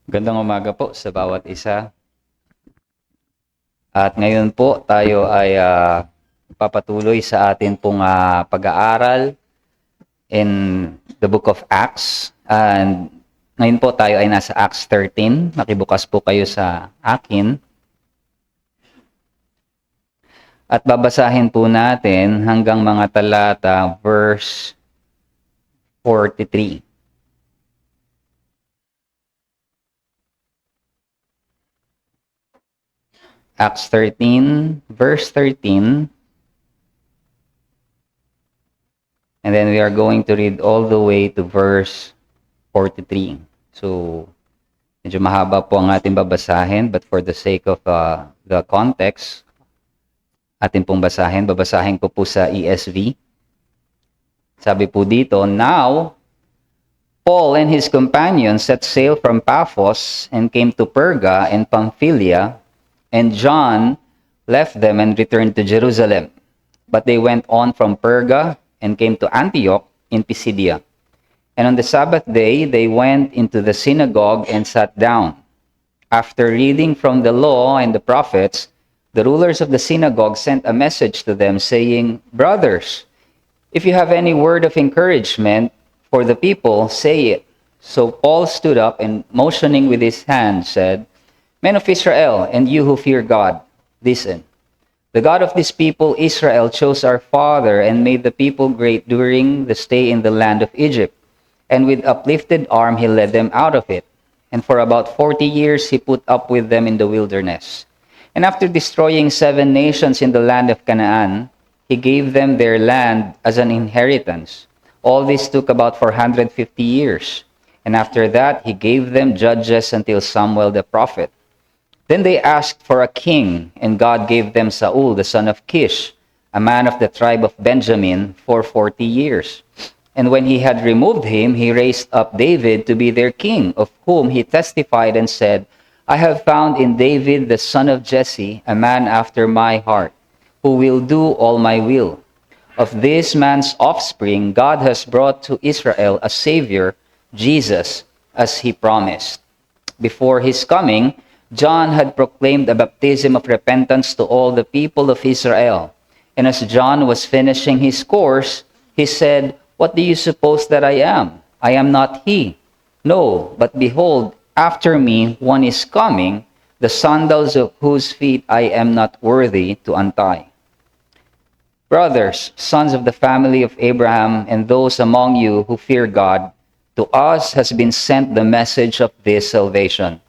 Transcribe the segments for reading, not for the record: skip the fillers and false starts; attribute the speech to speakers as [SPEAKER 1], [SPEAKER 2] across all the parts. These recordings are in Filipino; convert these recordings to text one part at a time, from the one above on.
[SPEAKER 1] Gandang umaga po sa bawat isa. At ngayon po tayo ay papatuloy sa atin pong pag-aaral in the book of Acts. And ngayon po tayo ay nasa Acts 13. Makibukas po kayo sa akin. At babasahin po natin hanggang mga talata verse 43. Acts 13, verse 13. And then we are going to read all the way to verse 43. So, medyo mahaba po ang ating babasahin, but for the sake of the context, atin pong babasahin ko po sa ESV. Sabi po dito, "Now, Paul and his companions set sail from Paphos and came to Perga and Pamphylia, and John left them and returned to Jerusalem. But they went on from Perga and came to Antioch in Pisidia. And on the Sabbath day, they went into the synagogue and sat down. After reading from the law and the prophets, the rulers of the synagogue sent a message to them, saying, 'Brothers, if you have any word of encouragement for the people, say it.' So Paul stood up and, motioning with his hand, said, 'Men of Israel, and you who fear God, listen. The God of this people, Israel, chose our father and made the people great during the stay in the land of Egypt. And with uplifted arm he led them out of it. And for about 40 years he put up with them in the wilderness. And after destroying 7 nations in the land of Canaan, he gave them their land as an inheritance. All this took about 450 years. And after that he gave them judges until Samuel the prophet. Then they asked for a king, and God gave them Saul, the son of Kish, a man of the tribe of Benjamin, for 40 years. And when he had removed him, he raised up David to be their king, of whom he testified and said, 'I have found in David the son of Jesse, a man after my heart, who will do all my will.' Of this man's offspring, God has brought to Israel a Savior, Jesus, as he promised. Before his coming, John had proclaimed a baptism of repentance to all the people of Israel. And as John was finishing his course, he said, 'What do you suppose that I am? I am not he. No, but behold, after me one is coming, the sandals of whose feet I am not worthy to untie.' Brothers, sons of the family of Abraham, and those among you who fear God, to us has been sent the message of this salvation.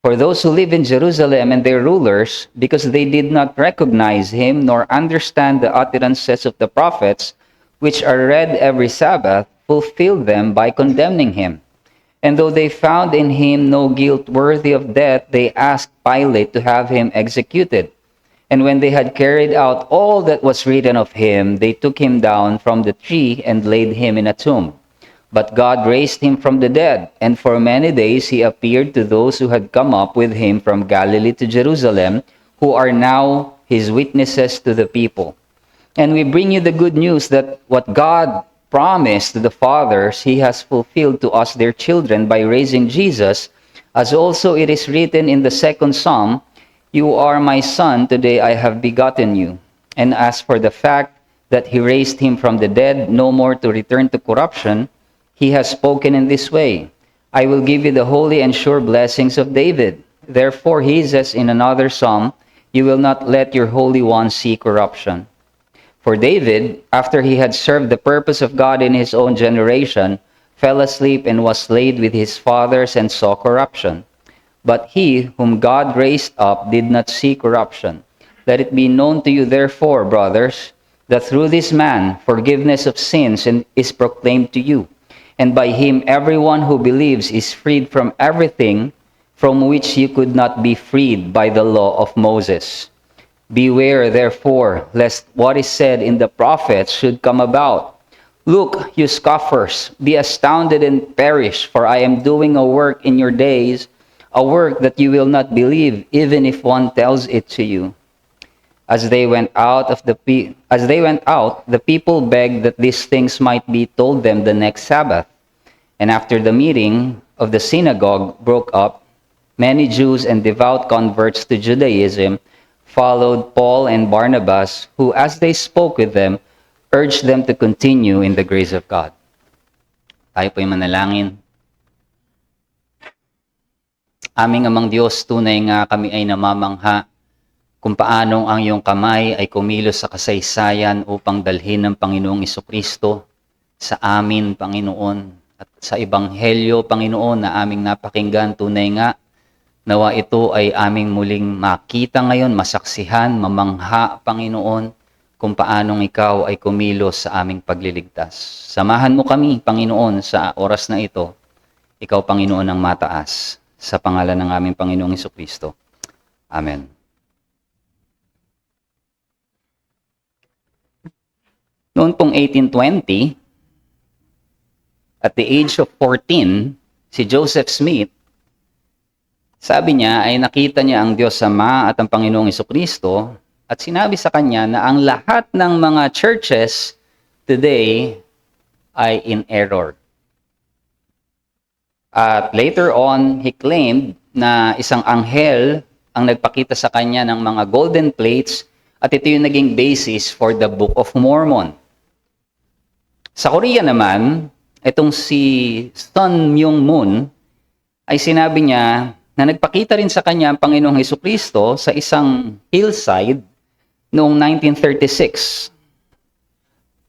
[SPEAKER 1] For those who live in Jerusalem and their rulers, because they did not recognize him nor understand the utterances of the prophets, which are read every Sabbath, fulfilled them by condemning him. And though they found in him no guilt worthy of death, they asked Pilate to have him executed. And when they had carried out all that was written of him, they took him down from the tree and laid him in a tomb. But God raised him from the dead, and for many days he appeared to those who had come up with him from Galilee to Jerusalem, who are now his witnesses to the people. And we bring you the good news that what God promised to the fathers, he has fulfilled to us their children by raising Jesus, as also it is written in the second Psalm, 'You are my son, today I have begotten you.' And as for the fact that he raised him from the dead, no more to return to corruption, he has spoken in this way, 'I will give you the holy and sure blessings of David.' Therefore he says in another psalm, 'You will not let your Holy One see corruption.' For David, after he had served the purpose of God in his own generation, fell asleep and was laid with his fathers and saw corruption. But he whom God raised up did not see corruption. Let it be known to you therefore, brothers, that through this man forgiveness of sins is proclaimed to you. And by him everyone who believes is freed from everything from which you could not be freed by the law of Moses. Beware, therefore, lest what is said in the prophets should come about. 'Look, you scoffers, be astounded and perish, for I am doing a work in your days, a work that you will not believe, even if one tells it to you.' As they went out, the people begged that these things might be told them the next Sabbath. And after the meeting of the synagogue broke up, Many Jews and devout converts to Judaism followed Paul and Barnabas, who, as they spoke with them, urged them to continue in the grace of God. Tayo po'y manalangin. Aming Amang Diyos, tunay nga kami ay namamangha kung paanong ang iyong kamay ay kumilos sa kasaysayan upang dalhin ng Panginoong Jesucristo sa amin, Panginoon, at sa Ebanghelyo, Panginoon, na aming napakinggan. Tunay nga, nawa ito ay aming muling makita ngayon, masaksihan, mamangha, Panginoon, kung paanong ikaw ay kumilos sa aming pagliligtas. Samahan mo kami, Panginoon, sa oras na ito. Ikaw, Panginoon, ang mataas. Sa pangalan ng aming Panginoong Jesucristo. Amen. Noon pong 1820, at the age of 14, si Joseph Smith, sabi niya ay nakita niya ang Diyos Ama at ang Panginoong Jesucristo at sinabi sa kanya na ang lahat ng mga churches today ay in error. At later on, he claimed na isang anghel ang nagpakita sa kanya ng mga golden plates at ito yung naging basis for the Book of Mormon. Sa Korea naman, itong si Sun Myung Moon ay sinabi niya na nagpakita rin sa kanya ang Panginoong Jesucristo sa isang hillside noong 1936.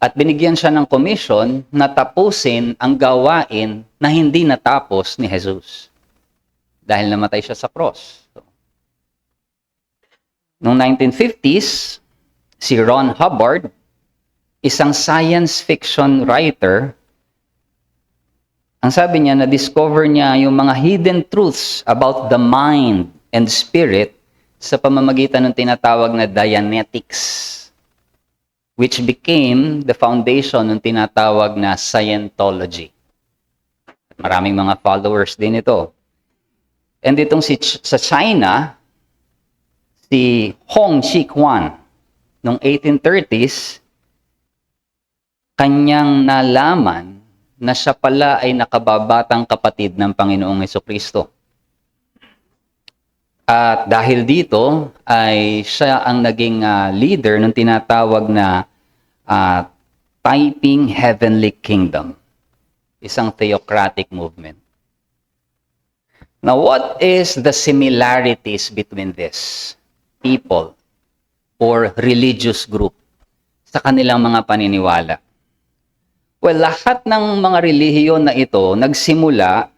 [SPEAKER 1] At binigyan siya ng commission na tapusin ang gawain na hindi natapos ni Jesus. Dahil namatay siya sa cross. Noong 1950s, si Ron Hubbard, isang science fiction writer, ang sabi niya, na-discover niya yung mga hidden truths about the mind and spirit sa pamamagitan ng tinatawag na Dianetics, which became the foundation ng tinatawag na Scientology. Maraming mga followers din ito. And itong sa China, si Hong Xiuquan, noong 1830s, kanyang nalaman na siya pala ay nakababatang kapatid ng Panginoong Jesucristo. At dahil dito, ay siya ang naging leader ng tinatawag na Taiping Heavenly Kingdom, isang theocratic movement. Now, what is the similarities between this people or religious group sa kanilang mga paniniwala? Well, lahat ng mga relihiyon na ito nagsimula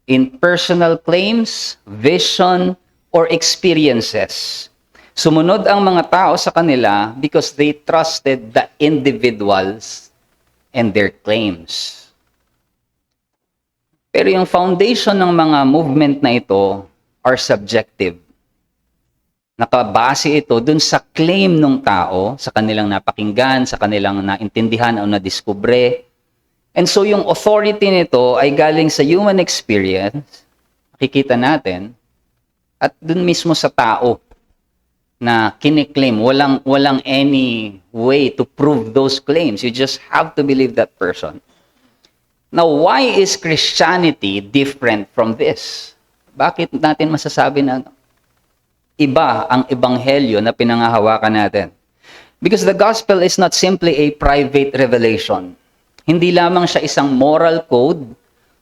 [SPEAKER 1] in personal claims, vision, or experiences. Sumunod ang mga tao sa kanila because they trusted the individuals and their claims. Pero yung foundation ng mga movement na ito are subjective. Nakabase ito dun sa claim ng tao, sa kanilang napakinggan, sa kanilang naintindihan o nadiskubre. And so yung authority nito ay galing sa human experience, nakikita natin, at dun mismo sa tao na kiniklaim. Walang any way to prove those claims. You just have to believe that person. Now, why is Christianity different from this? Bakit natin masasabi na iba ang ebanghelyo na pinangahawakan natin? Because the gospel is not simply a private revelation. Hindi lamang siya isang moral code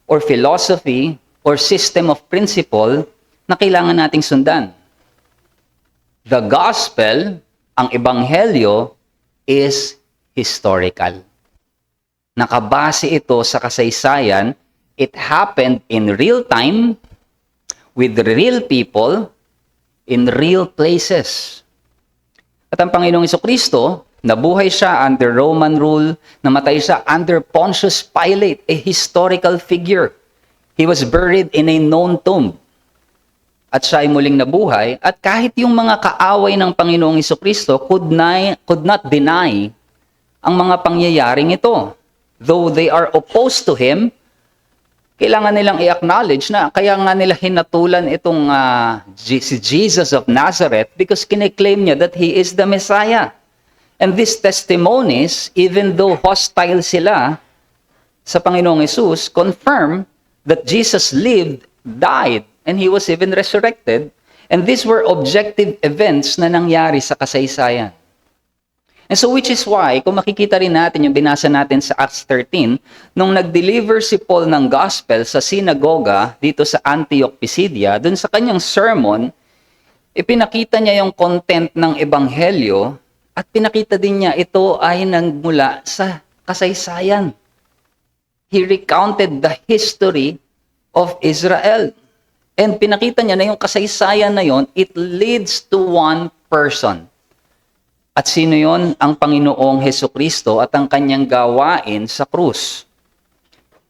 [SPEAKER 1] or philosophy or system of principle na kailangan nating sundan. The gospel, ang ebanghelyo, is historical. Nakabase ito sa kasaysayan. It happened in real time, with real people, in real places. At ang Panginoong Jesucristo, nabuhay siya under Roman rule, namatay siya under Pontius Pilate, a historical figure. He was buried in a known tomb. At siya ay muling nabuhay. At kahit yung mga kaaway ng Panginoong Jesucristo could not deny ang mga pangyayaring ito. Though they are opposed to Him, kailangan nilang i-acknowledge na kaya nga nila hinatulan itong si Jesus of Nazareth because kiniklaim niya that He is the Messiah. And these testimonies, even though hostile sila sa Panginoong Jesus, confirm that Jesus lived, died, and he was even resurrected. And these were objective events na nangyari sa kasaysayan. And so which is why, kung makikita rin natin yung binasa natin sa Acts 13, nung nag-deliver si Paul ng gospel sa sinagoga dito sa Antioch, Pisidia, dun sa kanyang sermon, ipinakita niya yung content ng ebanghelyo at pinakita din niya ito ay nagmula sa kasaysayan. He recounted the history of Israel. And pinakita niya na yung kasaysayan na yon, it leads to one person. At sino yon? Ang Panginoong Hesukristo at ang kanyang gawain sa krus.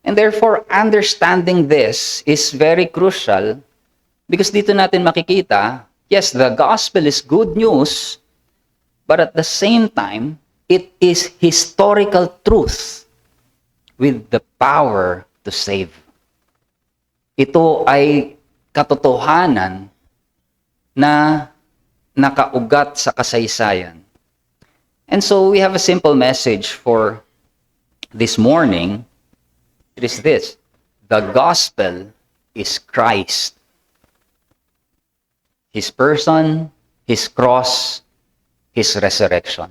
[SPEAKER 1] And therefore, understanding this is very crucial because dito natin makikita, yes, the gospel is good news, but at the same time, it is historical truth with the power to save. Ito ay katotohanan na nakaugat sa kasaysayan. And so we have a simple message for this morning. It is this: the gospel is Christ. His person, His cross, His resurrection.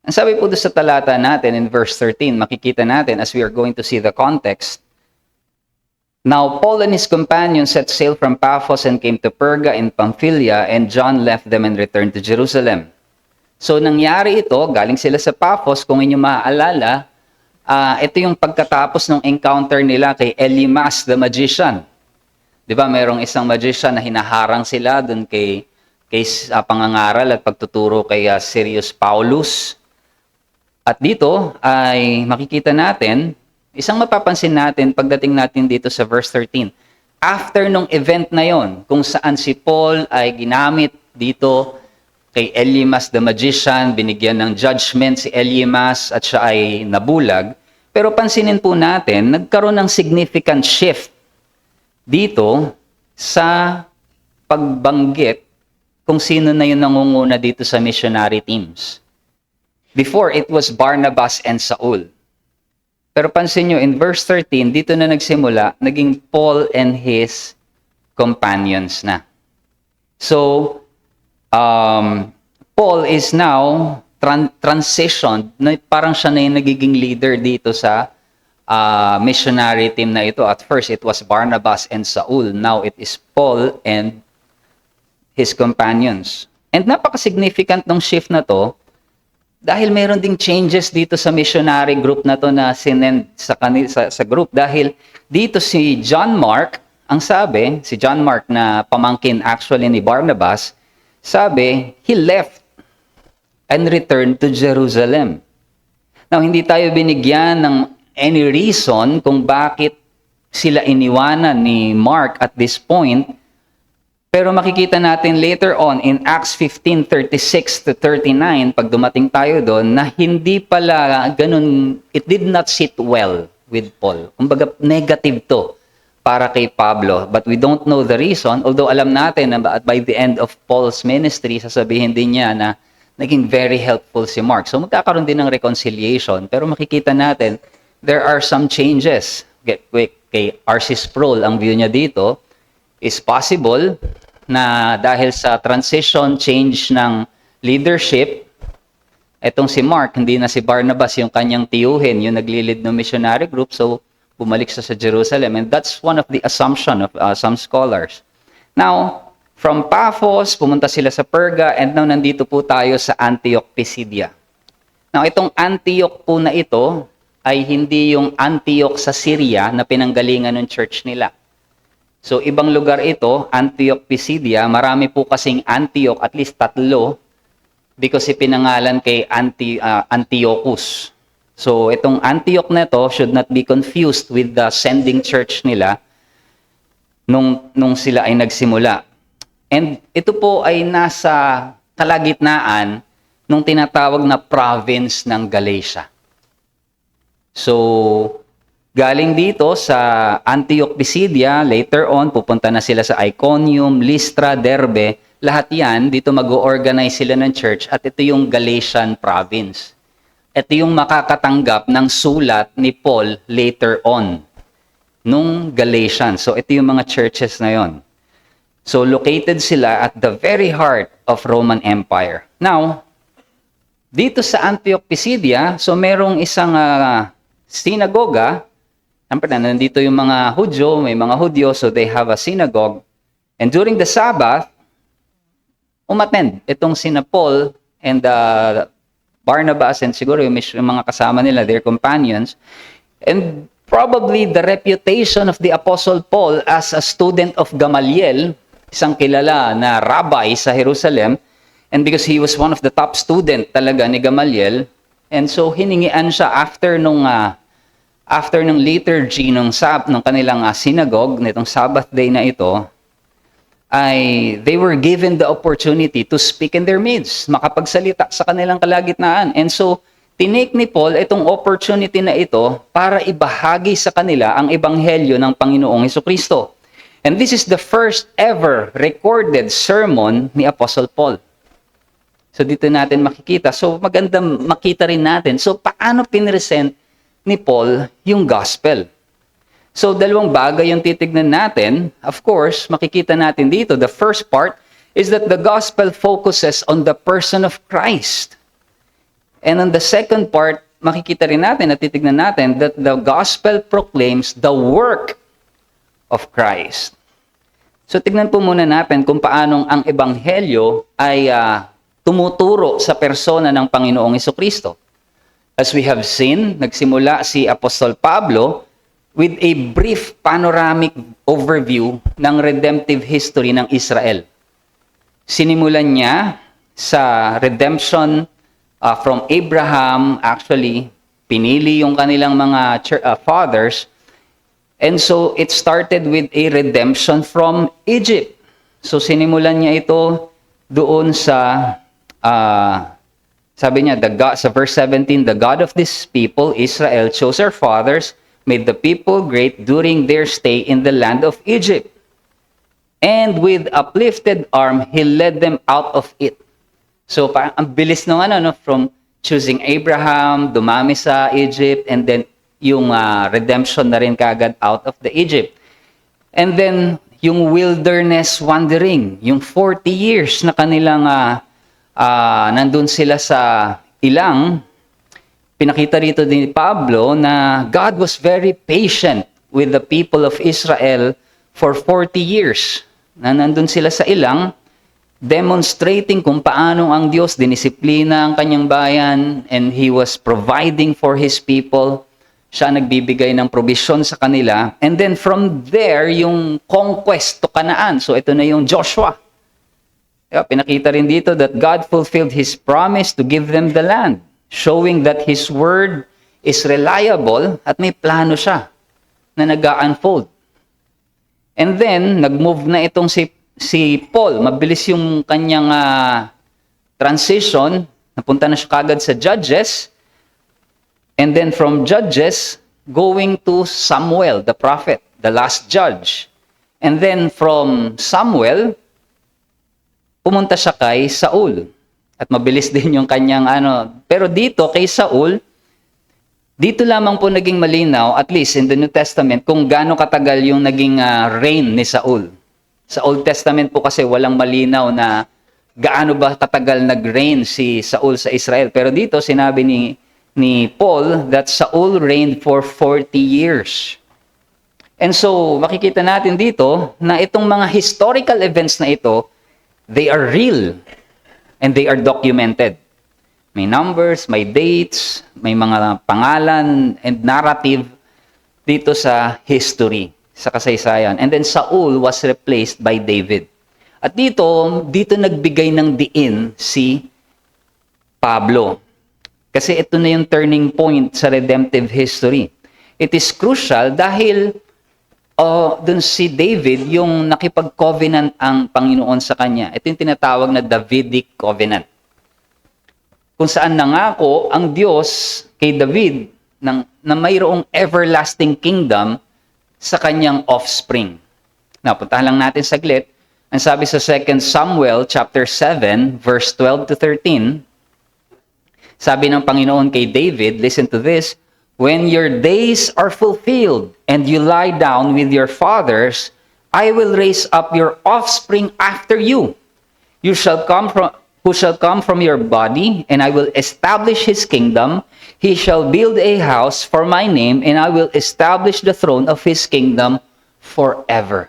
[SPEAKER 1] Ang sabi po doon sa talata natin in verse 13, makikita natin as we are going to see the context. Now Paul and his companions set sail from Paphos and came to Perga in Pamphylia, and John left them and returned to Jerusalem. So nangyari ito, galing sila sa Paphos, kung inyo maaalala, ito yung pagkatapos ng encounter nila kay Elymas the magician. 'Di ba, mayroong isang magician na hinaharang sila doon kay pangangaral at pagtuturo kay Sirius Paulus. At dito ay makikita natin, isang mapapansin natin pagdating natin dito sa verse 13. After nung event na yon, kung saan si Paul ay ginamit dito kay Elymas the magician, binigyan ng judgment si Elymas at siya ay nabulag. Pero pansinin po natin, nagkaroon ng significant shift dito sa pagbanggit kung sino na yung nangunguna dito sa missionary teams. Before, it was Barnabas and Saul. Pero pansin nyo, in verse 13, dito na nagsimula, naging Paul and his companions na. So, Paul is now transitioned, parang siya na yung nagiging leader dito sa missionary team na ito. At first, it was Barnabas and Saul. Now, it is Paul and his companions. And napaka-significant ng shift na to, dahil mayroon ding changes dito sa missionary group na to na sinend sa group. Dahil dito si John Mark, ang sabi, si John Mark na pamangkin actually ni Barnabas, sabi, he left and returned to Jerusalem. Now, hindi tayo binigyan ng any reason kung bakit sila iniwanan ni Mark at this point. Pero makikita natin later on in Acts 15:36 to 39, pag dumating tayo doon, na hindi pala ganun, it did not sit well with Paul. Kumbaga, negative to para kay Pablo. But we don't know the reason, although alam natin na by the end of Paul's ministry, sasabihin din niya na naging very helpful si Mark. So magkakaroon din ng reconciliation, pero makikita natin, there are some changes. Kay R.C. Sproul, ang view niya dito, is possible na dahil sa transition, change ng leadership, etong si Mark, hindi na si Barnabas yung kanyang tiyuhin, yung naglilid ng missionary group, so bumalik siya sa Jerusalem. And that's one of the assumption of some scholars. Now, from Paphos, pumunta sila sa Perga, and now nandito po tayo sa Antioch, Pisidia. Now, itong Antioch po na ito ay hindi yung Antioch sa Syria na pinanggalingan ng church nila. So, ibang lugar ito, Antioch, Pisidia. Marami po kasing Antioch, at least 3, because ipinangalan kay Antiochus. So, itong Antioch na ito should not be confused with the sending church nila nung sila ay nagsimula. And ito po ay nasa kalagitnaan nung tinatawag na province ng Galatia. So, galing dito sa Antioch, Pisidia, later on, pupunta na sila sa Iconium, Lystra, Derbe. Lahat yan, dito mag-organize sila ng church at ito yung Galatian province. Ito yung makakatanggap ng sulat ni Paul later on nung Galatians. So ito yung mga churches na yon. So located sila at the very heart of Roman Empire. Now, dito sa Antioch Pisidia, so merong isang sinagoga. Siyempre na, nandito yung mga Hudyo, may mga Hudyo, so they have a synagogue. And during the Sabbath, umattend itong sina Paul and Barnabas and siguro yung mga kasama nila, their companions. And probably the reputation of the Apostle Paul as a student of Gamaliel, isang kilala na rabbi sa Jerusalem, and because he was one of the top student talaga ni Gamaliel, and so hiningian siya after nung liturgy nung kanilang synagogue, nitong Sabbath day na ito, they were given the opportunity to speak in their midst, makapagsalita sa kanilang kalagitnaan. And so, tinake ni Paul itong opportunity na ito para ibahagi sa kanila ang ebanghelyo ng Panginoong Hesukristo. And this is the first ever recorded sermon ni Apostle Paul. So, dito natin makikita. So, maganda makita rin natin. So, paano pinresent ni Paul yung gospel? So, dalawang bagay yung titignan natin. Of course, makikita natin dito, the first part is that the gospel focuses on the person of Christ. And on the second part, makikita rin natin at titignan natin that the gospel proclaims the work of Christ. So, tignan po muna natin kung paanong ang ebanghelyo ay tumuturo sa persona ng Panginoong Hesukristo. As we have seen, nagsimula si Apostol Pablo with a brief panoramic overview ng redemptive history ng Israel. Sinimulan niya sa redemption from Abraham, actually, pinili yung kanilang mga fathers, and so it started with a redemption from Egypt. So sinimulan niya ito doon sa, sabi niya, sa verse 17, the God of this people, Israel, chose our fathers, made the people great during their stay in the land of Egypt. And with uplifted arm, He led them out of it. So, ang bilis nung from choosing Abraham, dumami sa Egypt, and then yung redemption na rin kagad out of the Egypt. And then, yung wilderness wandering, yung 40 years na kanilang nandun sila sa ilang, pinakita rito ni Pablo na God was very patient with the people of Israel for 40 years. Na nandun sila sa ilang, demonstrating kung paano ang Diyos dinisiplina ang kanyang bayan, and He was providing for His people. Siya nagbibigay ng provision sa kanila. And then from there, yung conquest to Canaan. So ito na yung Joshua. Pinakita rin dito that God fulfilled His promise to give them the land, showing that His word is reliable at may plano siya na nag-unfold. And then, nag-move na itong si Paul. Mabilis yung kanyang transition. Napunta na siya kagad sa Judges. And then from Judges, going to Samuel, the prophet, the last judge. And then from Samuel, pumunta siya kay Saul. At mabilis din yung kanyang Pero dito, kay Saul, dito lamang po naging malinaw, at least in the New Testament, kung gaano katagal yung naging reign ni Saul. Sa Old Testament po kasi walang malinaw na gaano ba katagal nag-reign si Saul sa Israel. Pero dito, sinabi ni Paul that Saul reigned for 40 years. And so, makikita natin dito na itong mga historical events na ito, they are real. And they are documented. May numbers, may dates, may mga pangalan and narrative dito sa history, sa kasaysayan. And then Saul was replaced by David. At dito nagbigay ng diin si Pablo. Kasi ito na yung turning point sa redemptive history. It is crucial dahil dun si David, yung nakipag-covenant ang Panginoon sa kanya. Ito yung tinatawag na Davidic covenant. Kung saan nangako ang Diyos kay David na mayroong everlasting kingdom sa kanyang offspring. Puntahan lang natin saglit. Ang sabi sa 2 Samuel chapter 7, verse 12 to 13, sabi ng Panginoon kay David, listen to this, When your days are fulfilled and you lie down with your fathers, I will raise up your offspring after you. You shall come from who shall come from your body, and I will establish his kingdom. He shall build a house for my name, and I will establish the throne of his kingdom forever.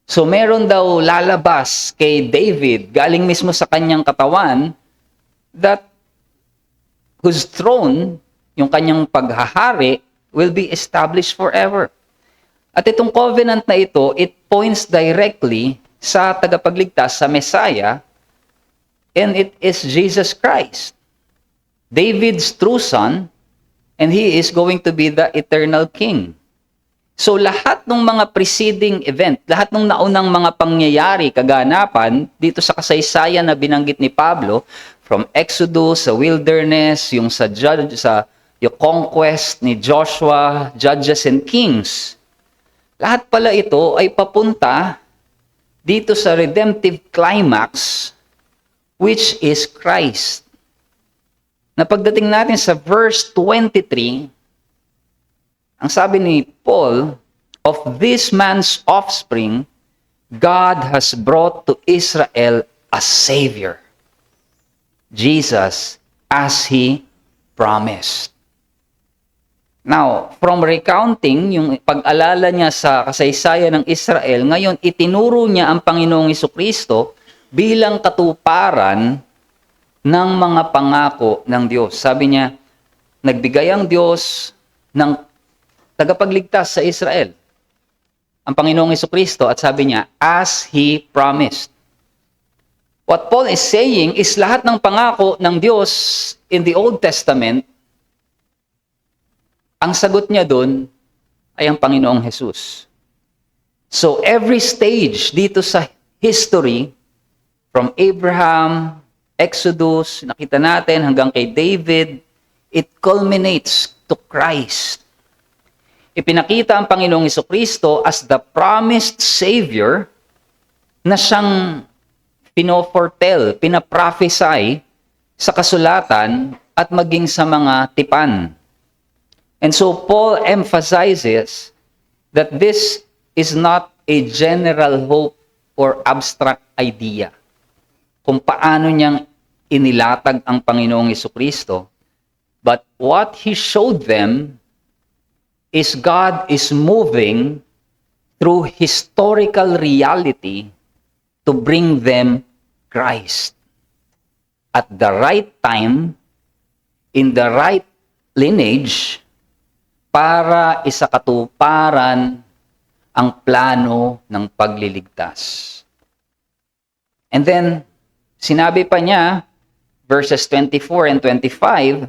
[SPEAKER 1] So meron daw lalabas kay David, galing mismo sa kanyang katawan, that whose throne, yung kanyang paghahari, will be established forever. At itong covenant na ito, it points directly sa tagapagligtas, sa Messiah, and it is Jesus Christ, David's true son, and he is going to be the eternal king. So lahat ng mga preceding event, lahat ng naunang mga pangyayari, kaganapan, dito sa kasaysayan na binanggit ni Pablo, from Exodus, sa wilderness, yung yung conquest ni Joshua, Judges and Kings, lahat pala ito ay papunta dito sa redemptive climax, which is Christ. Na pagdating natin sa verse 23, ang sabi ni Paul, of this man's offspring, God has brought to Israel a Savior, Jesus, as He promised. Now, from recounting yung pag-alala niya sa kasaysayan ng Israel, ngayon itinuro niya ang Panginoong Jesucristo bilang katuparan ng mga pangako ng Diyos. Sabi niya, nagbigay ang Diyos ng tagapagligtas sa Israel, ang Panginoong Jesucristo, at sabi niya, as He promised. What Paul is saying is lahat ng pangako ng Diyos in the Old Testament, ang sagot niya doon ay ang Panginoong Jesus. So every stage dito sa history, from Abraham, Exodus, nakita natin hanggang kay David, it culminates to Christ. Ipinakita ang Panginoong Jesucristo as the promised Savior na siyang pinoforetell, pinaprophesy sa kasulatan at maging sa mga tipan. And so Paul emphasizes that this is not a general hope or abstract idea. Kung paano niyang inilatag ang Panginoong Jesucristo, but what he showed them is God is moving through historical reality to bring them Christ. At the right time, in the right lineage, para isakatuparan ang plano ng pagliligtas. And then, sinabi pa niya, verses 24 and 25,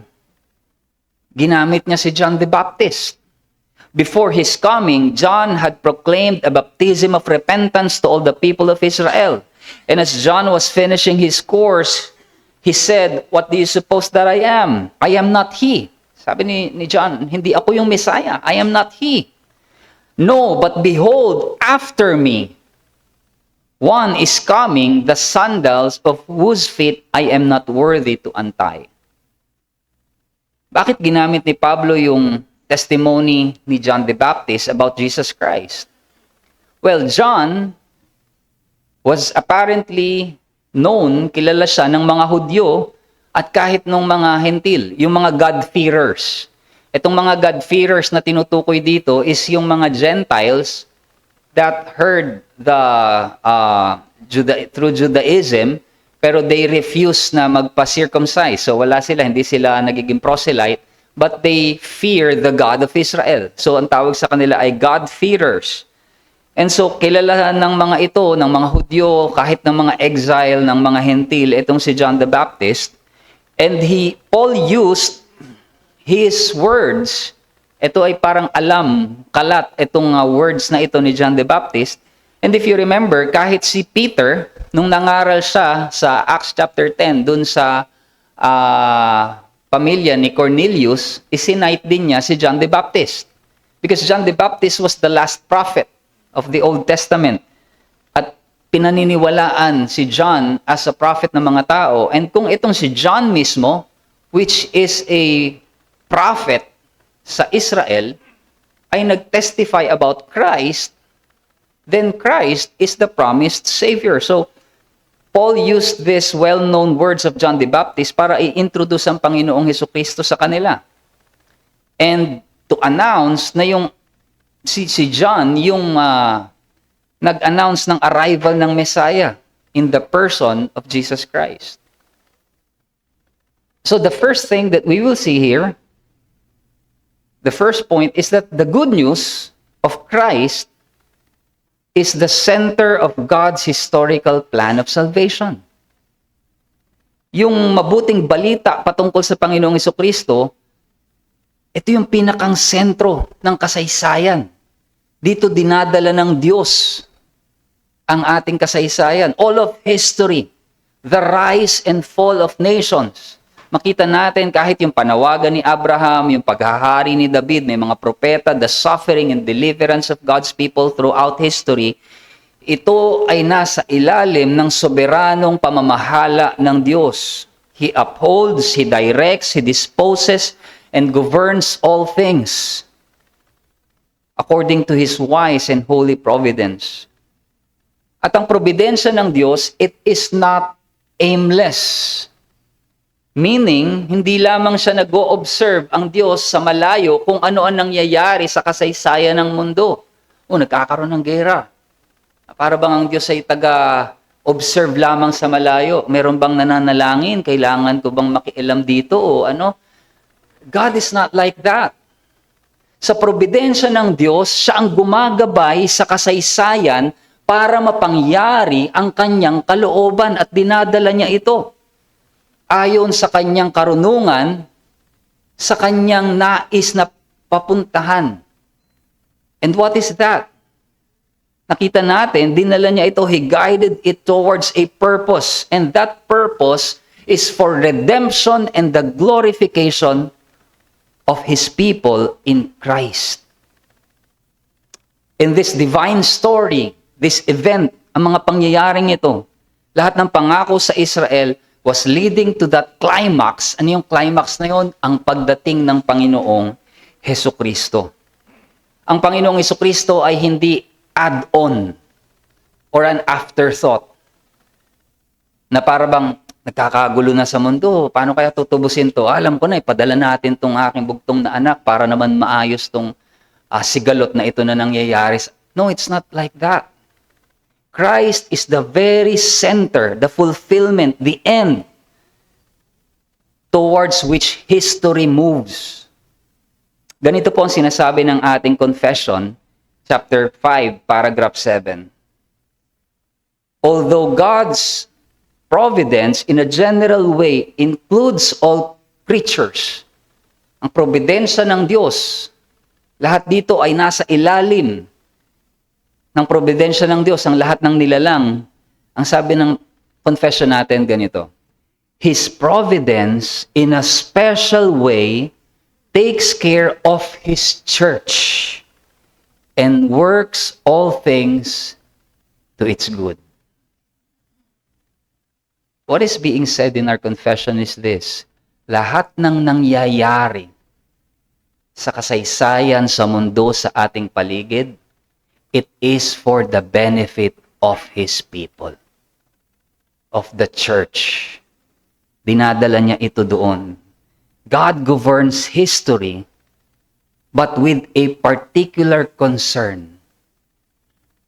[SPEAKER 1] ginamit niya si John the Baptist. Before his coming, John had proclaimed a baptism of repentance to all the people of Israel. And as John was finishing his course, he said, what do you suppose that I am? I am not he. Sabi ni John, hindi ako yung Messiah. I am not he. No, but behold, after me, one is coming, the sandals of whose feet I am not worthy to untie. Bakit ginamit ni Pablo yung testimony ni John the Baptist about Jesus Christ? Well, John was apparently known, kilala siya ng mga Hudyo at kahit nung mga Hentil, yung mga God-fearers. Itong mga God-fearers na tinutukoy dito is yung mga Gentiles that heard the through Judaism, pero they refused na magpa-circumcise. So wala sila, hindi sila nagiging proselyte, but they fear the God of Israel. So ang tawag sa kanila ay God-fearers. And so kilala ng mga ito, ng mga Hudyo, kahit ng mga exile, ng mga Hentil, itong si John the Baptist. And Paul used his words. Ito ay parang kalat, itong words na ito ni John the Baptist. And if you remember, kahit si Peter, nung nangaral siya sa Acts chapter 10, dun sa pamilya ni Cornelius, isinite din niya si John the Baptist. Because John the Baptist was the last prophet of the Old Testament. At pinaniniwalaan si John as a prophet ng mga tao. And kung itong si John mismo, which is a prophet sa Israel ay nag-testify about Christ, then Christ is the promised Savior. So, Paul used these well-known words of John the Baptist para i-introduce ang Panginoong Hesukristo sa kanila. And to announce na si John yung nag-announce ng arrival ng Messiah in the person of Jesus Christ. So the first thing that we will see here, the first point is that the good news of Christ is the center of God's historical plan of salvation. Yung mabuting balita patungkol sa Panginoong Hesukristo, ito yung pinakang sentro ng kasaysayan. Dito dinadala ng Diyos ang ating kasaysayan. All of history, the rise and fall of nations. Makita natin kahit yung panawagan ni Abraham, yung paghahari ni David, may mga propeta, the suffering and deliverance of God's people throughout history, ito ay nasa ilalim ng soberanong pamamahala ng Diyos. He upholds, He directs, He disposes, and governs all things according to His wise and holy providence. At ang probidensya ng Diyos, it is not aimless. Meaning, hindi lamang siya nag-o-observe ang Diyos sa malayo kung ano ang nangyayari sa kasaysayan ng mundo. Nagkakaroon ng gera. Para bang ang Diyos ay taga-observe lamang sa malayo? Meron bang nananalangin? Kailangan ko bang makialam dito o ano? God is not like that. Sa probidensya ng Diyos, siya ang gumagabay sa kasaysayan para mapangyari ang kanyang kalooban at dinadala niya ito ayon sa kanyang karunungan, sa kanyang nais na papuntahan. And what is that? Nakita natin, dinala niya ito, He guided it towards a purpose. And that purpose is for redemption and the glorification of His people in Christ. In this divine story, this event, ang mga pangyayaring ito, lahat ng pangako sa Israel was leading to that climax. Ano yung climax na yun? Ang pagdating ng Panginoong Hesukristo. Ang Panginoong Hesukristo ay hindi add-on or an afterthought na para bang nagkakagulo na sa mundo. Paano kaya tutubusin to? Alam ko na, ipadala natin tong aking bugtong na anak para naman maayos tong sigalot na ito na nangyayari. No, it's not like that. Christ is the very center, the fulfillment, the end towards which history moves. Ganito po ang sinasabi ng ating confession, chapter 5, paragraph 7. Although God's providence in a general way includes all creatures, ang probidensya ng Diyos, lahat dito ay nasa ilalim ng probidensya ng Diyos, ang lahat ng nilalang. Ang sabi ng confession natin ganito, His providence in a special way takes care of His church and works all things to its good. What is being said in our confession is this: lahat ng nangyayari sa kasaysayan sa mundo sa ating paligid, it is for the benefit of His people, of the church. Dinadala niya ito doon. God governs history, but with a particular concern.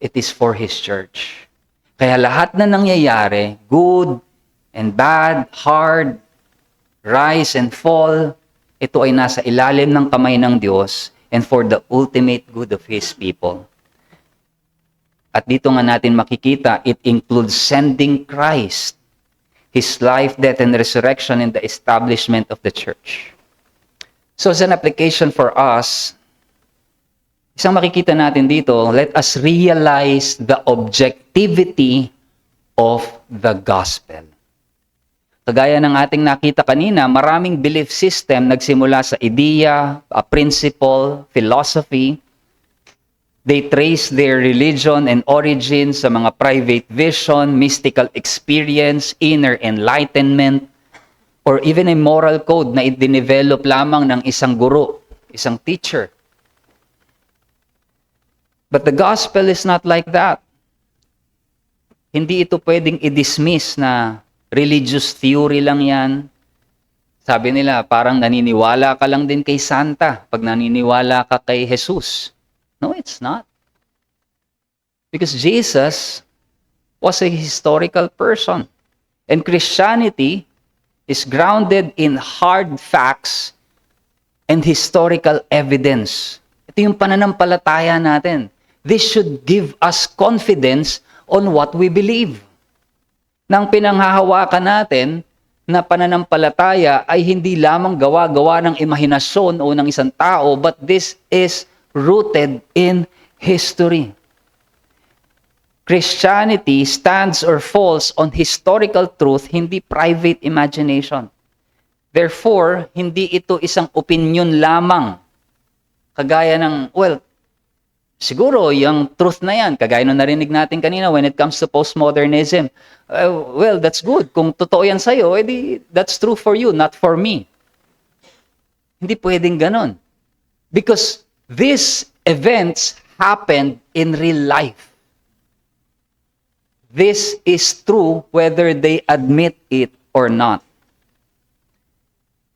[SPEAKER 1] It is for His church. Kaya lahat na nangyayari, good and bad, hard, rise and fall, ito ay nasa ilalim ng kamay ng Diyos and for the ultimate good of His people. At dito nga natin makikita, it includes sending Christ, His life, death, and resurrection in the establishment of the church. So as an application for us, isang makikita natin dito, let us realize the objectivity of the gospel. Kagaya ng ating nakita kanina, maraming belief system nagsimula sa idea, a principle, philosophy. They trace their religion and origin sa mga private vision, mystical experience, inner enlightenment, or even a moral code na i-develop lamang ng isang guro isang teacher. But the gospel is not like that. Hindi ito pwedeng i-dismiss na religious theory lang yan. Sabi nila, parang naniniwala ka lang din kay Santa pag naniniwala ka kay Jesus. No, it's not. Because Jesus was a historical person. And Christianity is grounded in hard facts and historical evidence. Ito yung pananampalataya natin. This should give us confidence on what we believe. Nang pinanghahawakan natin na pananampalataya ay hindi lamang gawa-gawa ng imahinasyon o ng isang tao, but this is rooted in history. Christianity stands or falls on historical truth, hindi private imagination. Therefore, hindi ito isang opinion lamang. Kagaya ng, siguro yung truth na yan, kagaya nung narinig natin kanina when it comes to postmodernism, that's good. Kung totoo yan sa'yo, edi that's true for you, not for me. Hindi pwedeng ganon. Because these events happened in real life. This is true whether they admit it or not.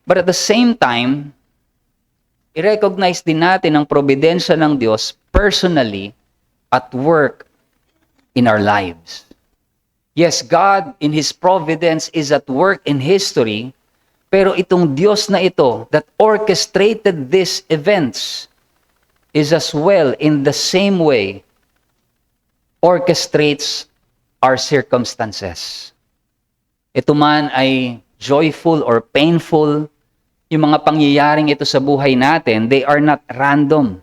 [SPEAKER 1] But at the same time, i-recognize din natin ang probidensya ng Diyos personally at work in our lives. Yes, God in His providence is at work in history, pero itong Diyos na ito that orchestrated these events is as well in the same way orchestrates our circumstances. Ito man ay joyful or painful, yung mga pangyayaring ito sa buhay natin, they are not random.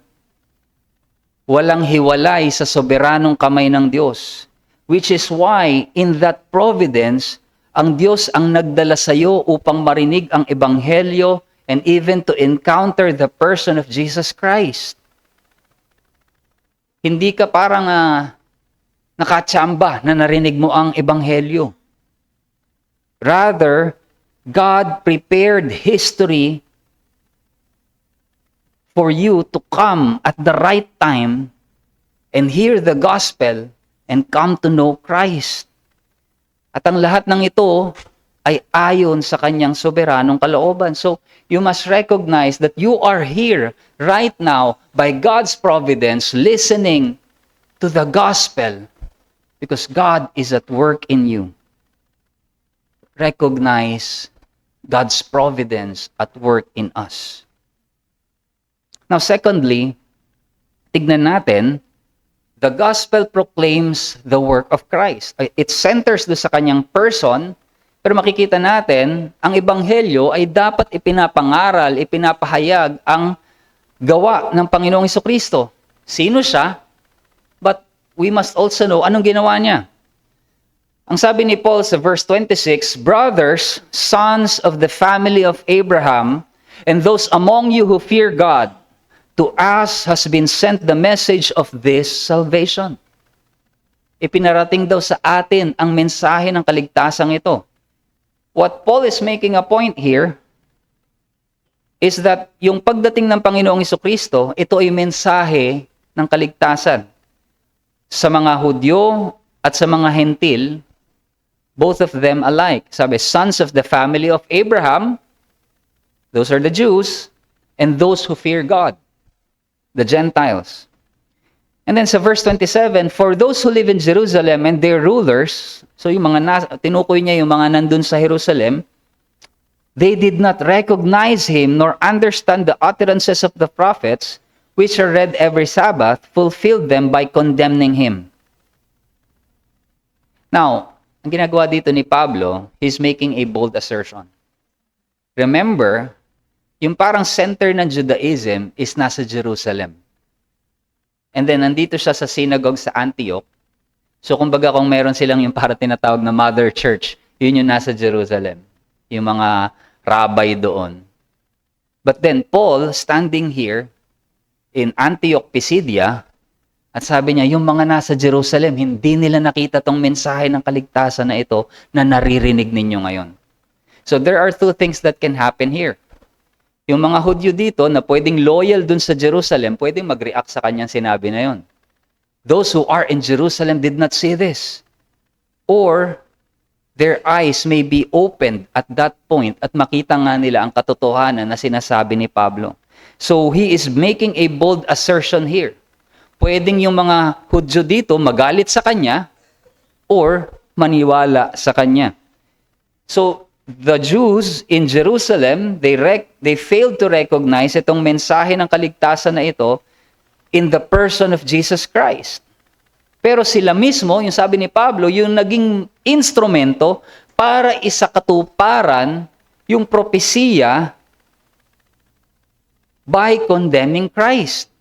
[SPEAKER 1] Walang hiwalay sa soberanong kamay ng Diyos. Which is why, in that providence, ang Diyos ang nagdala sa iyo upang marinig ang Ebanghelyo and even to encounter the person of Jesus Christ. Hindi ka parang nakatsamba na narinig mo ang Ebanghelyo. Rather, God prepared history for you to come at the right time and hear the gospel and come to know Christ. At ang lahat ng ito ay ayon sa kanyang soberanong kalooban. So, you must recognize that you are here right now by God's providence listening to the gospel because God is at work in you. Recognize God's providence at work in us. Now, secondly, tignan natin, the gospel proclaims the work of Christ. It centers doon sa kanyang person, pero makikita natin, ang ebanghelyo ay dapat ipinapangaral, ipinapahayag ang gawa ng Panginoong Jesucristo. Sino siya? But we must also know anong ginawa niya. Ang sabi ni Paul sa verse 26, "Brothers, sons of the family of Abraham, and those among you who fear God, to us has been sent the message of this salvation." Ipinarating daw sa atin ang mensahe ng kaligtasang ito. What Paul is making a point here is that yung pagdating ng Panginoong Jesucristo, ito ay mensahe ng kaligtasan. Sa mga Hudyo at sa mga Hentil, both of them alike. Sabi, sons of the family of Abraham, those are the Jews, and those who fear God, the Gentiles. And then sa verse 27, "For those who live in Jerusalem and their rulers," so yung mga tinukoy niya yung mga nandun sa Jerusalem, "they did not recognize him nor understand the utterances of the prophets, which are read every Sabbath, fulfilled them by condemning him." Now, ang ginagawa dito ni Pablo, he's making a bold assertion. Remember, yung parang center ng Judaism is nasa Jerusalem. And then, nandito siya sa synagogue sa Antioch. So, kumbaga kung meron silang yung parang tinatawag na mother church, yun yung nasa Jerusalem. Yung mga rabbi doon. But then, Paul, standing here in Antioch, Pisidia, at sabi niya, yung mga nasa Jerusalem, hindi nila nakita tong mensahe ng kaligtasan na ito na naririnig ninyo ngayon. So there are two things that can happen here. Yung mga Hudyo dito na pwedeng loyal dun sa Jerusalem, pwedeng mag-react sa kanyang sinabi na yon. Those who are in Jerusalem did not see this. Or, their eyes may be opened at that point at makita nga nila ang katotohanan na sinasabi ni Pablo. So, he is making a bold assertion here. Pwedeng yung mga Hudyo dito magalit sa kanya or maniwala sa kanya. So, the Jews in Jerusalem, they failed to recognize itong mensahe ng kaligtasan na ito in the person of Jesus Christ. Pero sila mismo, yung sabi ni Pablo, yung naging instrumento para isakatuparan yung propesiya by condemning Christ.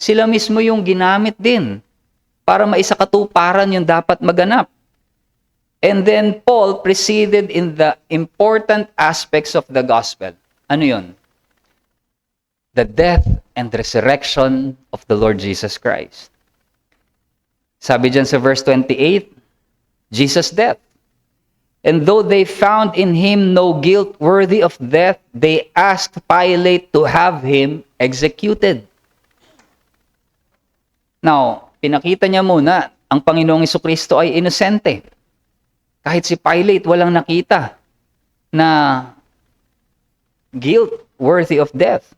[SPEAKER 1] Sila mismo yung ginamit din para maisakatuparan yung dapat maganap. And then Paul proceeded in the important aspects of the gospel. Ano yun? The death and resurrection of the Lord Jesus Christ. Sabi dyan sa verse 28, Jesus' death. And though they found in him no guilt worthy of death, they asked Pilate to have him executed. Now, pinakita niya muna, ang Panginoong Jesucristo ay inosente. Kahit si Pilate walang nakita na guilt worthy of death.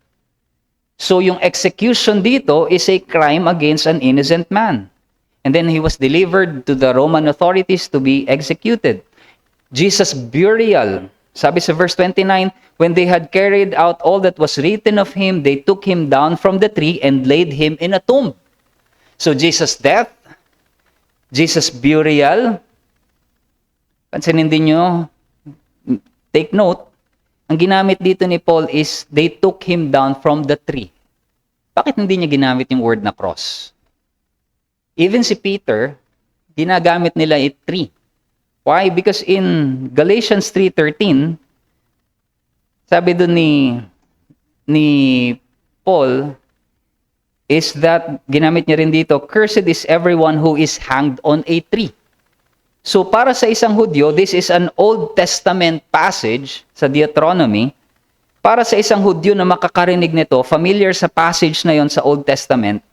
[SPEAKER 1] So yung execution dito is a crime against an innocent man. And then he was delivered to the Roman authorities to be executed. Jesus' burial, sabi sa verse 29, when they had carried out all that was written of him, they took him down from the tree and laid him in a tomb. So Jesus' death, Jesus' burial, pansinin din nyo, take note, ang ginamit dito ni Paul is, they took him down from the tree. Bakit hindi niya ginamit yung word na cross? Even si Peter, ginagamit nila it tree. Why? Because in Galatians 3:13, sabi doon ni Paul, is that, ginamit niya rin dito, cursed is everyone who is hanged on a tree. So para sa isang Hudyo, this is an Old Testament passage sa Deuteronomy. Para sa isang Hudyo na makakarinig nito, familiar sa passage na yon sa Old Testament,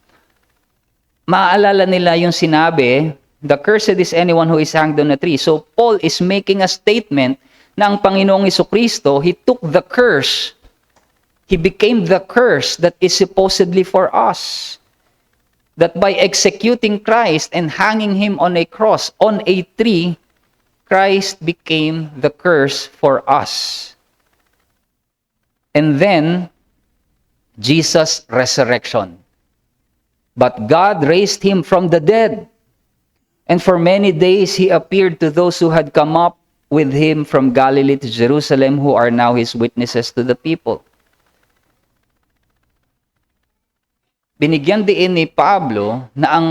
[SPEAKER 1] maaalala nila yung sinabi, the cursed is anyone who is hanged on a tree. So Paul is making a statement na ang Panginoong Jesucristo, he took the curse, he became the curse that is supposedly for us. That by executing Christ and hanging him on a cross, on a tree, Christ became the curse for us. And then, Jesus' resurrection. But God raised him from the dead. And for many days he appeared to those who had come up with him from Galilee to Jerusalem, who are now his witnesses to the people. Binigyan din ni Pablo na ang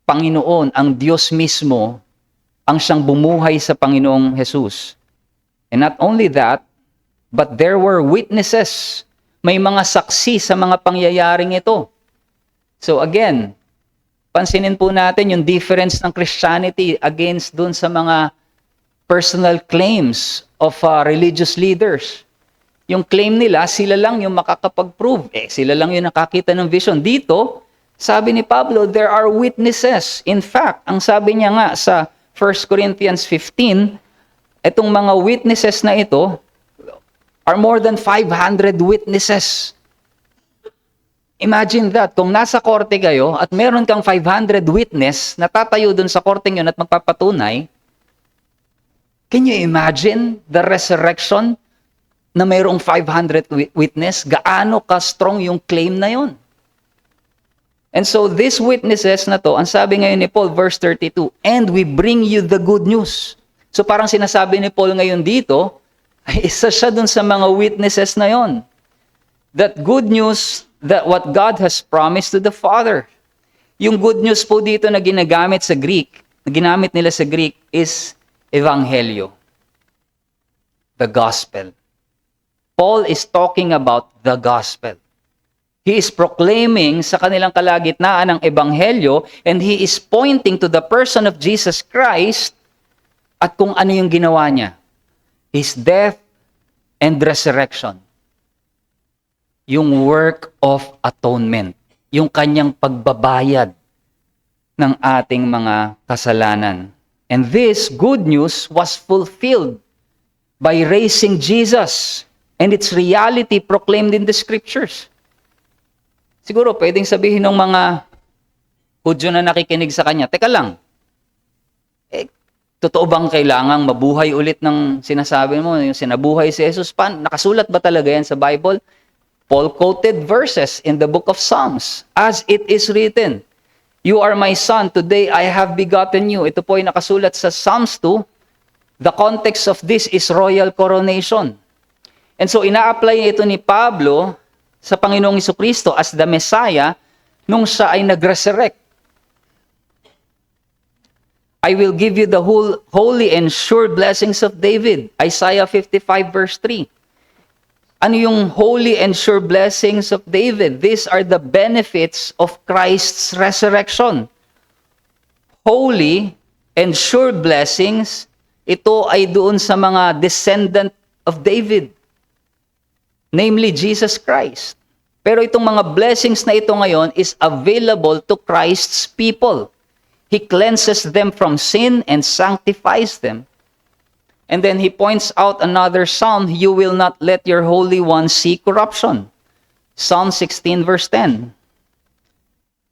[SPEAKER 1] Panginoon, ang Diyos mismo, ang siyang bumuhay sa Panginoong Jesus. And not only that, but there were witnesses. May mga saksi sa mga pangyayaring ito. So again, pansinin po natin yung difference ng Christianity against dun sa mga personal claims of religious leaders. Yung claim nila, sila lang yung makakapag-prove. Sila lang yung nakakita ng vision. Dito, sabi ni Pablo, there are witnesses. In fact, ang sabi niya nga sa 1 Corinthians 15, itong mga witnesses na ito are more than 500 witnesses. Imagine that, kung nasa korte kayo at meron kang 500 witness na tatayo dun sa korteng yun at magpapatunay, can you imagine the resurrection na mayroong 500 witness, gaano ka-strong yung claim na yon. And so, these witnesses na to, ang sabi ngayon ni Paul, verse 32, and we bring you the good news. So, parang sinasabi ni Paul ngayon dito, ay isa siya dun sa mga witnesses na yon. That good news, that what God has promised to the Father. Yung good news po dito na ginagamit sa Greek, na ginamit nila sa Greek, is Evangelio. The Gospel. Paul is talking about the gospel. He is proclaiming sa kanilang kalagitnaan ng ebanghelyo and he is pointing to the person of Jesus Christ at kung ano yung ginawa niya. His death and resurrection. yung work of atonement, yung kanyang pagbabayad ng ating mga kasalanan. And this good news was fulfilled by raising Jesus and its reality proclaimed in the scriptures. Siguro pwedeng sabihin ng mga Hudyo na nakikinig sa kanya, teka lang, totoo bang kailangang mabuhay ulit ng sinasabi mo, yung sinabuhay si Jesus? Nakasulat ba talaga yan sa Bible? Paul quoted verses in the book of Psalms, as it is written, "You are my son, today I have begotten you." Ito po ay nakasulat sa Psalms 2. The context of this is royal coronation. And so ina-apply ito ni Pablo sa Panginoong Jesucristo as the Messiah nung siya ay nag-resurrect. I will give you the holy and sure blessings of David. Isaiah 55 verse 3. Ano yung holy and sure blessings of David? These are the benefits of Christ's resurrection. Holy and sure blessings, ito ay doon sa mga descendant of David, namely Jesus Christ. Pero itong mga blessings na ito ngayon is available to Christ's people. He cleanses them from sin and sanctifies them. And then he points out another psalm, "You will not let your Holy One see corruption." Psalm 16 verse 10.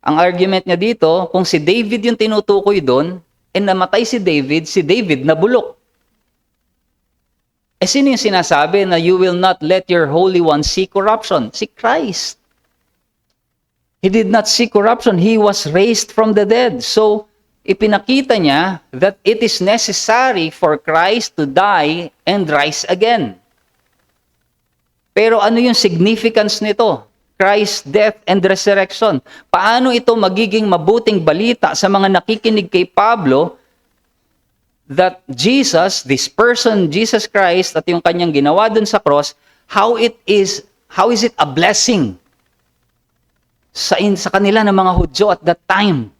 [SPEAKER 1] Ang argument niya dito, kung si David yung tinutukoy doon, namatay si David nabulok. Sino yung sinasabi na you will not let your Holy One see corruption? Si Christ. He did not see corruption. He was raised from the dead. So, ipinakita niya that it is necessary for Christ to die and rise again. Pero ano yung significance nito? Christ's death and resurrection. Paano ito magiging mabuting balita sa mga nakikinig kay Pablo that Jesus, this person, Jesus Christ, at yung kanyang ginawa dun sa cross, how is it a blessing sa kanila ng mga Hudyo at that time?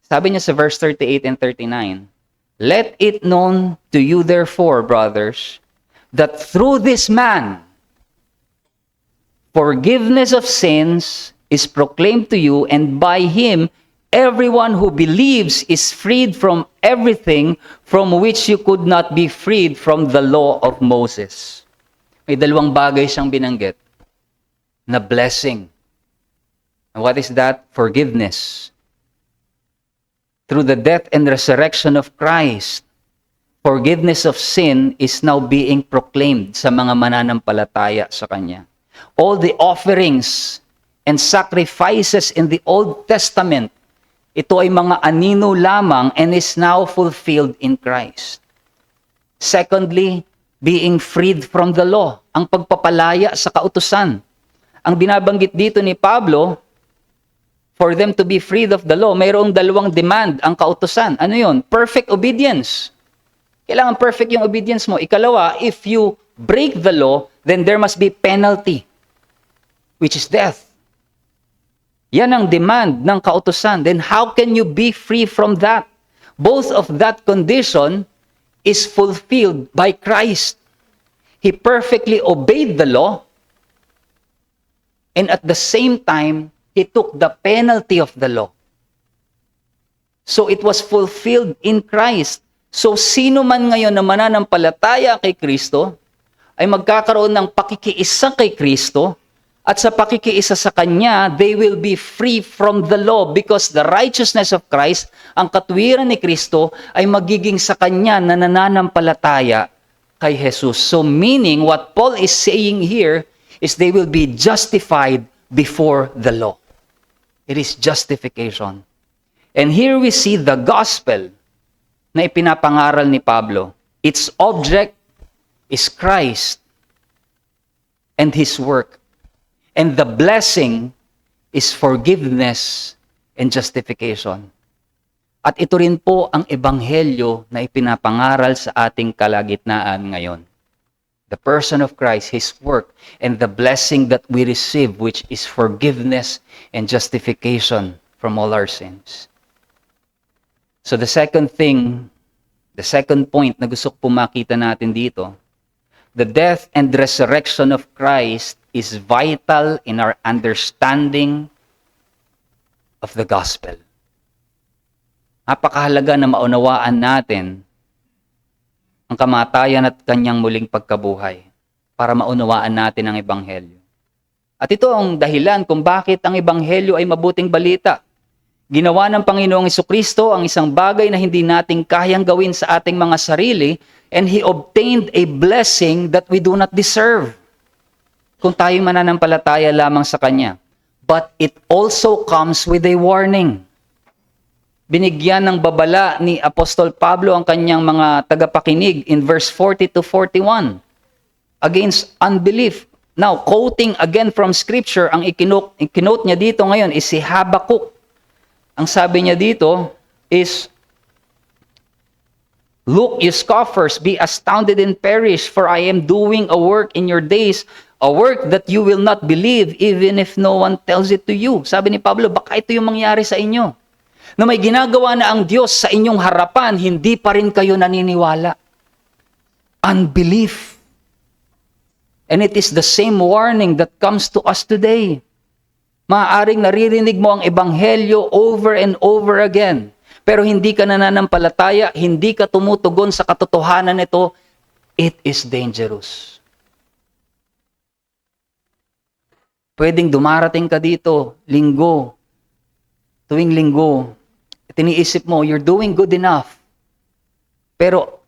[SPEAKER 1] Sabi niya sa verse 38 and 39, "Let it known to you therefore, brothers, that through this man, forgiveness of sins is proclaimed to you, and by him, everyone who believes is freed from everything from which you could not be freed from the law of Moses." May dalawang bagay siyang binanggit na blessing. And what is that? Forgiveness. Through the death and resurrection of Christ, forgiveness of sin is now being proclaimed sa mga mananampalataya sa Kanya. All the offerings and sacrifices in the Old Testament, ito ay mga anino lamang and is now fulfilled in Christ. Secondly, being freed from the law, ang pagpapalaya sa kautusan. Ang binabanggit dito ni Pablo, for them to be freed of the law, mayroong dalawang demand ang kautusan. Ano yun? Perfect obedience. Kailangan perfect yung obedience mo. Ikalawa, if you break the law, then there must be penalty, which is death. Yan ang demand ng kautusan. Then how can you be free from that? Both of that condition is fulfilled by Christ. He perfectly obeyed the law, and at the same time, He took the penalty of the law. So it was fulfilled in Christ. So sino man ngayon na mananampalataya kay Kristo ay magkakaroon ng pakikiisa kay Kristo, at sa pakikiisa sa Kanya, they will be free from the law because the righteousness of Christ, ang katuwiran ni Kristo, ay magiging sa Kanya na nananampalataya kay Jesus. So meaning, what Paul is saying here is they will be justified before the law. It is justification. And here we see the gospel na ipinapangaral ni Pablo. Its object is Christ and His work. And the blessing is forgiveness and justification. At ito rin po ang ebanghelyo na ipinapangaral sa ating kalagitnaan ngayon. The person of Christ, His work, and the blessing that we receive, which is forgiveness and justification from all our sins. So the second point na gusto ko makita natin dito, the death and resurrection of Christ is vital in our understanding of the gospel. Napakahalaga na maunawaan natin ang kamatayan at kanyang muling pagkabuhay para maunawaan natin ang ebanghelyo. At ito ang dahilan kung bakit ang ebanghelyo ay mabuting balita. Ginawa ng Panginoong Jesucristo ang isang bagay na hindi natin kayang gawin sa ating mga sarili, and He obtained a blessing that we do not deserve kung tayo mananampalataya lamang sa Kanya. But it also comes with a warning. Binigyan ng babala ni Apostol Pablo ang kanyang mga tagapakinig in verse 40 to 41 against unbelief. Now, quoting again from Scripture, ang ikinote niya dito ngayon is si Habakkuk. Ang sabi niya dito is, "Look, you scoffers, be astounded and perish, for I am doing a work in your days, a work that you will not believe, even if no one tells it to you." Sabi ni Pablo, baka ito yung mangyari sa inyo. Na may ginagawa na ang Diyos sa inyong harapan, hindi pa rin kayo naniniwala. Unbelief. And it is the same warning that comes to us today. Maaaring naririnig mo ang ebanghelyo over and over again. Pero hindi ka nananampalataya, hindi ka tumutugon sa katotohanan nito, it is dangerous. Pwedeng dumarating ka dito, tuwing linggo, tiniisip mo, you're doing good enough. Pero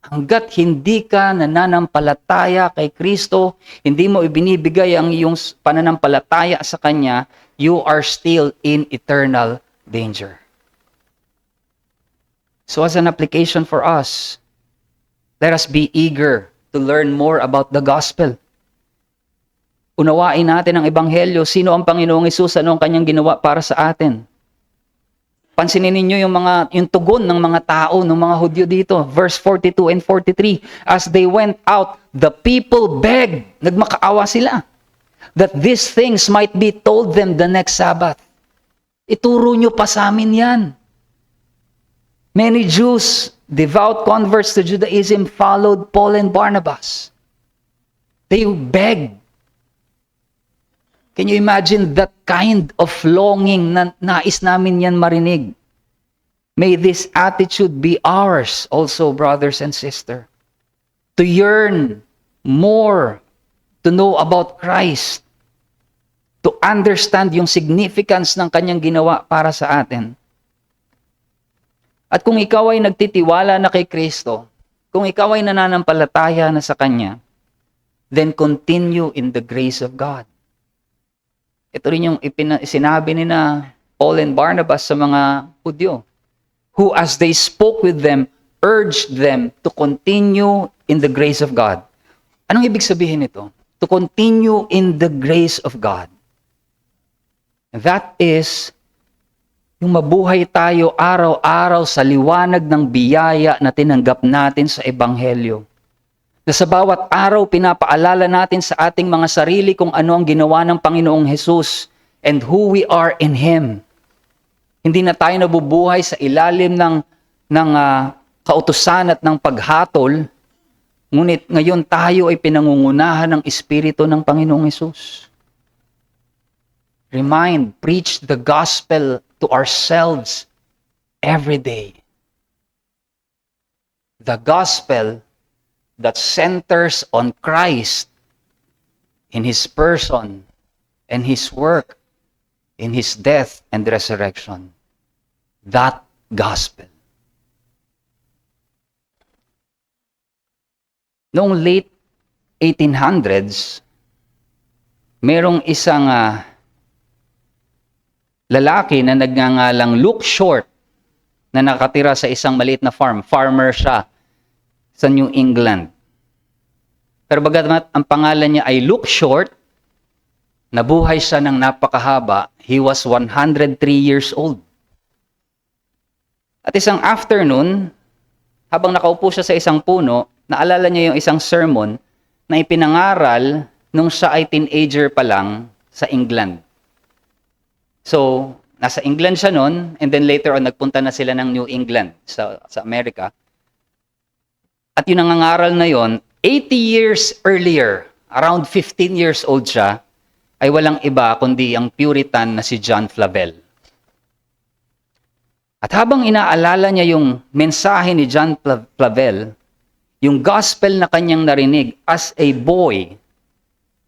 [SPEAKER 1] hanggat hindi ka nananampalataya kay Kristo, hindi mo ibinibigay ang iyong pananampalataya sa Kanya, you are still in eternal danger. So as an application for us, let us be eager to learn more about the gospel. Unawain natin ang ebanghelyo, sino ang Panginoong Hesus, ano ang Kanyang ginawa para sa atin. Pansinin ninyo yung tugon ng mga tao, ng mga Hudyo dito. Verse 42 and 43. As they went out, the people begged, nagmakaawa sila, that these things might be told them the next Sabbath. Ituro nyo pa sa amin yan. Many Jews, devout converts to Judaism, followed Paul and Barnabas. They begged. Can you imagine that kind of longing na nais namin yan marinig? May this attitude be ours also, brothers and sisters. To yearn more, to know about Christ, to understand yung significance ng Kanyang ginawa para sa atin. At kung ikaw ay nagtitiwala na kay Kristo, kung ikaw ay nananampalataya na sa Kanya, then continue in the grace of God. Ito rin yung sinabi ni na Paul and Barnabas sa mga Hudyo, who as they spoke with them, urged them to continue in the grace of God. Anong ibig sabihin nito? To continue in the grace of God. That is, yung mabuhay tayo araw-araw sa liwanag ng biyaya na tinanggap natin sa Ebanghelyo. Na sa bawat araw, pinapaalala natin sa ating mga sarili kung ano ang ginawa ng Panginoong Hesus and who we are in Him. Hindi na tayo nabubuhay sa ilalim ng kautusan at ng paghatol, ngunit ngayon tayo ay pinangungunahan ng Espiritu ng Panginoong Hesus. Preach the gospel to ourselves every day. The gospel that centers on Christ in His person and His work, in His death and resurrection. That gospel. Noong late 1800s, merong isang lalaki na nagngangalang Luke Short na nakatira sa isang maliit na farm. Farmer siya sa New England. Pero bagamat ang pangalan niya ay Luke Short, nabuhay siya ng napakahaba. He was 103 years old. At isang afternoon, habang nakaupo siya sa isang puno, naalala niya yung isang sermon na ipinangaral nung siya ay teenager pa lang sa England. So, nasa England siya noon, and then later on, nagpunta na sila ng New England sa Amerika. At yung nangangaral na yon, 80 years earlier, around 15 years old siya, ay walang iba kundi ang Puritan na si John Flavel. At habang inaalala niya yung mensahe ni John Flavel, yung gospel na kanyang narinig as a boy,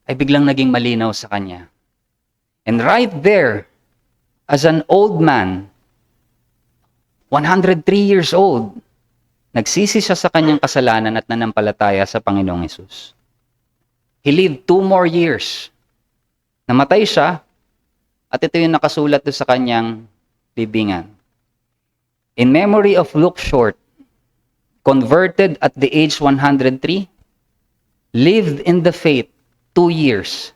[SPEAKER 1] ay biglang naging malinaw sa kanya. And right there, as an old man, 103 years old, nagsisi siya sa kanyang kasalanan at nanampalataya sa Panginoong Hesus. He lived 2 more years. Namatay siya, at ito yung nakasulat doon sa kanyang libingan. In memory of Luke Short, converted at the age 103, lived in the faith 2 years.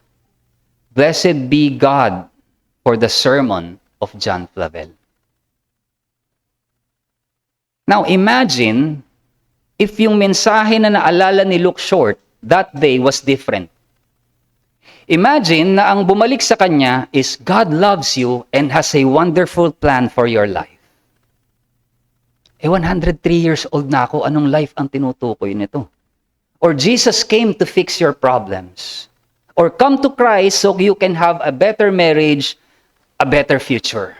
[SPEAKER 1] Blessed be God for the sermon of John Flavel. Now imagine if yung mensahe na naalala ni Luke Short that day was different. Imagine na ang bumalik sa kanya is God loves you and has a wonderful plan for your life. 103 years old na ako, anong life ang tinutukoy nito? Or Jesus came to fix your problems. Or come to Christ so you can have a better marriage, a better future.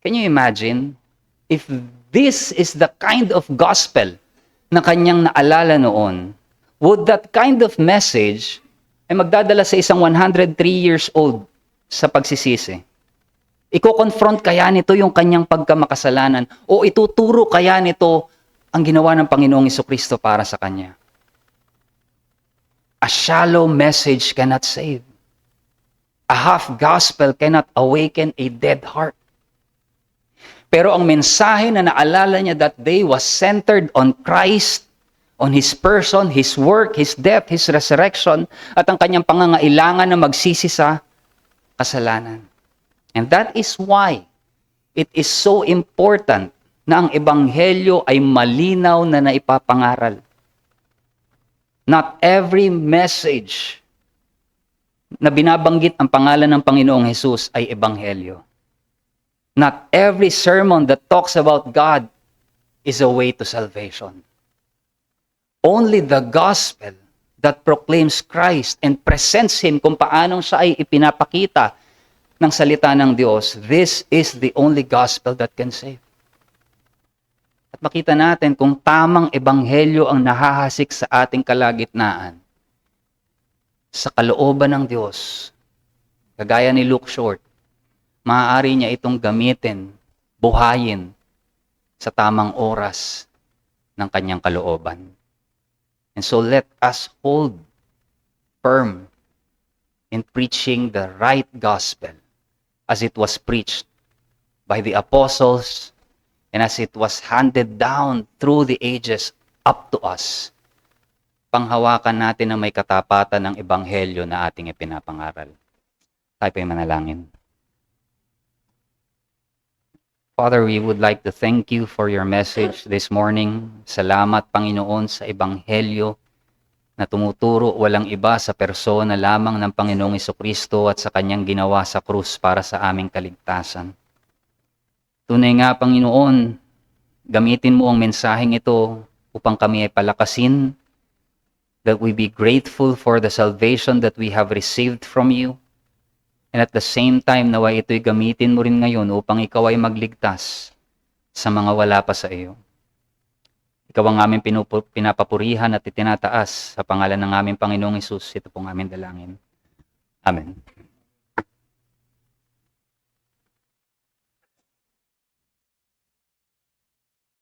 [SPEAKER 1] Can you imagine? If this is the kind of gospel na kanyang naalala noon, would that kind of message ay magdadala sa isang 103 years old sa pagsisisi? Iko-confront kaya nito yung kanyang pagkamakasalanan o ituturo kaya nito ang ginawa ng Panginoong Jesucristo para sa kanya? A shallow message cannot save. A half gospel cannot awaken a dead heart. Pero ang mensahe na naalala niya that day was centered on Christ, on His person, His work, His death, His resurrection, at ang kanyang pangangailangan na magsisi sa kasalanan. And that is why it is so important na ang ebanghelyo ay malinaw na naipapangaral. Not every message na binabanggit ang pangalan ng Panginoong Hesus ay ebanghelyo. Not every sermon that talks about God is a way to salvation. Only the gospel that proclaims Christ and presents Him kung paanong siya ay ipinapakita ng salita ng Diyos, this is the only gospel that can save. At makita natin kung tamang ebanghelyo ang nahahasik sa ating kalagitnaan. Sa kalooban ng Diyos, kagaya ni Luke Short, maaari niya itong gamitin, buhayin sa tamang oras ng kanyang kalooban. And so let us hold firm in preaching the right gospel as it was preached by the apostles and as it was handed down through the ages up to us. Panghawakan natin na may katapatan ng ebanghelyo na ating ipinapangaral. Tayo po'y manalangin. Father, we would like to thank you for your message this morning. Salamat, Panginoon, sa ebanghelyo na tumuturo walang iba sa persona lamang ng Panginoong Jesucristo at sa kanyang ginawa sa krus para sa aming kaligtasan. Tunay nga, Panginoon, gamitin mo ang mensaheng ito upang kami ay palakasin, that we be grateful for the salvation that we have received from you, and at the same time, naway ito'y gamitin mo rin ngayon upang ikaw ay magligtas sa mga wala pa sa iyo. Ikaw ang aming pinapapurihan at itinataas sa pangalan ng aming Panginoong Hesus. Ito pong aming dalangin. Amen.